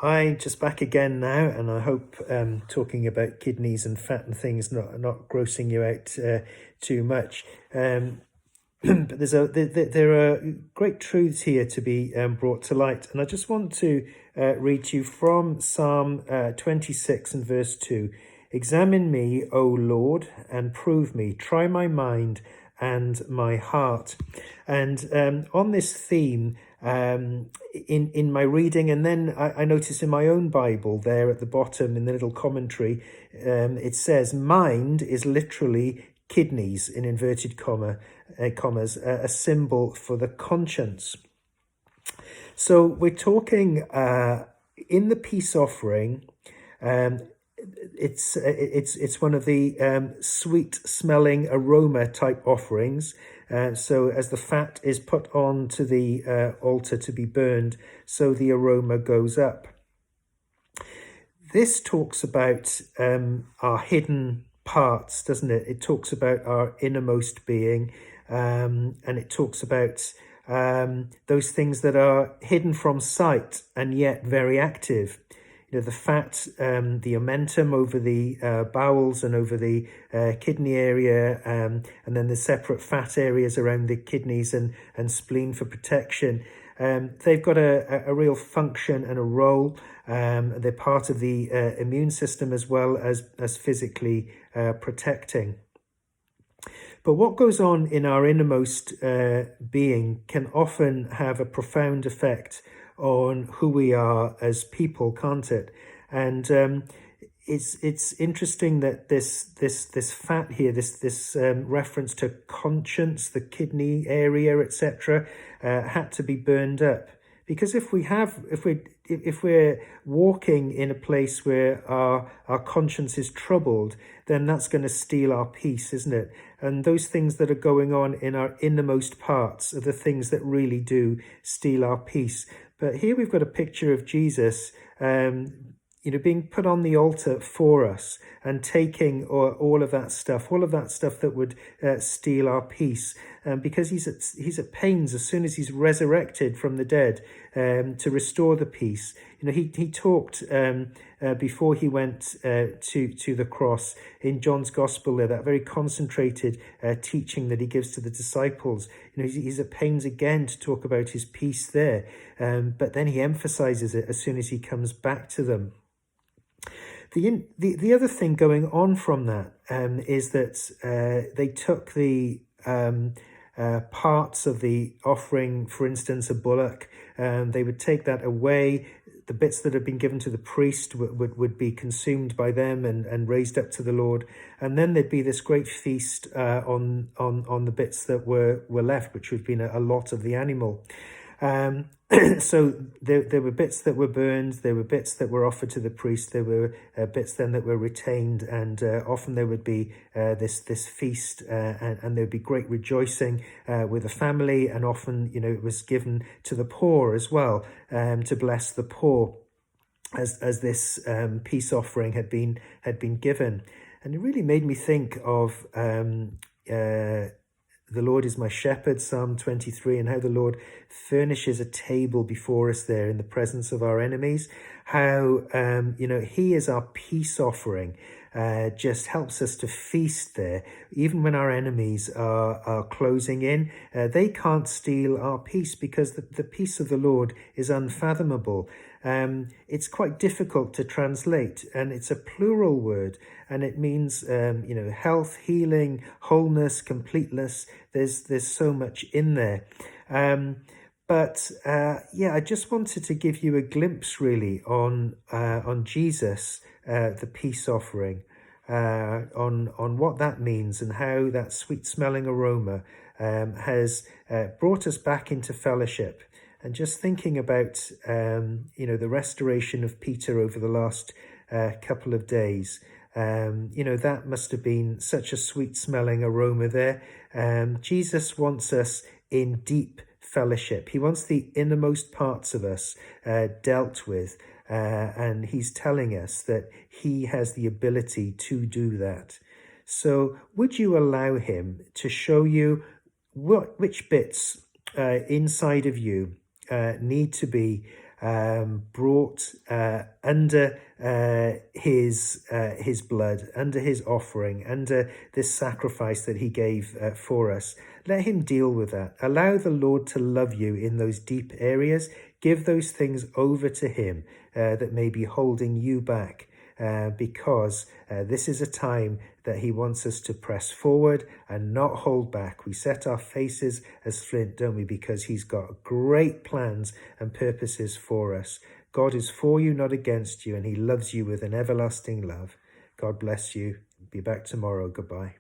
Hi, just back again now, and I hope talking about kidneys and fat and things not grossing you out too much. But there are great truths here to be brought to light, and I just want to read to you from Psalm 26 and verse 2. Examine me, O Lord, and prove me. Try my mind and my heart. And on this theme, in my reading, and then I notice in my own Bible there at the bottom in the little commentary, it says mind is literally kidneys in inverted commas, a symbol for the conscience. So we're talking in the peace offering. Um, it's one of the sweet smelling aroma type offerings. So as the fat is put onto the altar to be burned, so the aroma goes up. This talks about our hidden parts, doesn't it? It talks about our innermost being, and it talks about those things that are hidden from sight and yet very active. You know, the fat, the omentum over the bowels and over the kidney area, and then the separate fat areas around the kidneys and spleen for protection. They've got a real function and a role. They're part of the immune system as well as physically protecting. But what goes on in our innermost being can often have a profound effect on who we are as people, can't it? And it's interesting that this fat here, this reference to conscience, the kidney area, etc., had to be burned up. Because if we're walking in a place where our conscience is troubled, then that's going to steal our peace, isn't it? And those things that are going on in our innermost parts are the things that really do steal our peace. But here we've got a picture of Jesus, being put on the altar for us and taking all of that stuff that would steal our peace, because he's at pains as soon as he's resurrected from the dead to restore the peace. He talked before he went to the cross in John's Gospel there, that very concentrated teaching that he gives to the disciples. He's at pains again to talk about his peace there, but then he emphasizes it as soon as he comes back to them. The other thing going on from that is that they took the parts of the offering, for instance, a bullock, they would take that away. The bits that had been given to the priest would be consumed by them and raised up to the Lord. And then there'd be this great feast on the bits that were left, which would have been a lot of the animal. So there were bits that were burned, there were bits that were offered to the priest, there were bits then that were retained, and often there would be this feast, and there would be great rejoicing with the family, and often it was given to the poor as well, to bless the poor, as this peace offering had been given. And it really made me think of the Lord is my shepherd, Psalm 23, and how the Lord furnishes a table before us there in the presence of our enemies. How, he is our peace offering, just helps us to feast there. Even when our enemies are closing in, they can't steal our peace, because the peace of the Lord is unfathomable. It's quite difficult to translate, and it's a plural word, and it means health, healing, wholeness, completeness. There's so much in there. But I just wanted to give you a glimpse really on Jesus, the peace offering, on what that means, and how that sweet smelling aroma has brought us back into fellowship. And just thinking about the restoration of Peter over the last couple of days, that must have been such a sweet smelling aroma there. Jesus wants us in deep fellowship. He wants the innermost parts of us dealt with, and he's telling us that he has the ability to do that. So would you allow him to show you which bits inside of you need to be brought under his blood, under his offering, under this sacrifice that he gave for us. Let him deal with that. Allow the Lord to love you in those deep areas. Give those things over to him that may be holding you back. Because this is a time that he wants us to press forward and not hold back. We set our faces as flint, don't we? Because he's got great plans and purposes for us. God is for you, not against you, and he loves you with an everlasting love. God bless you. Be back tomorrow. Goodbye.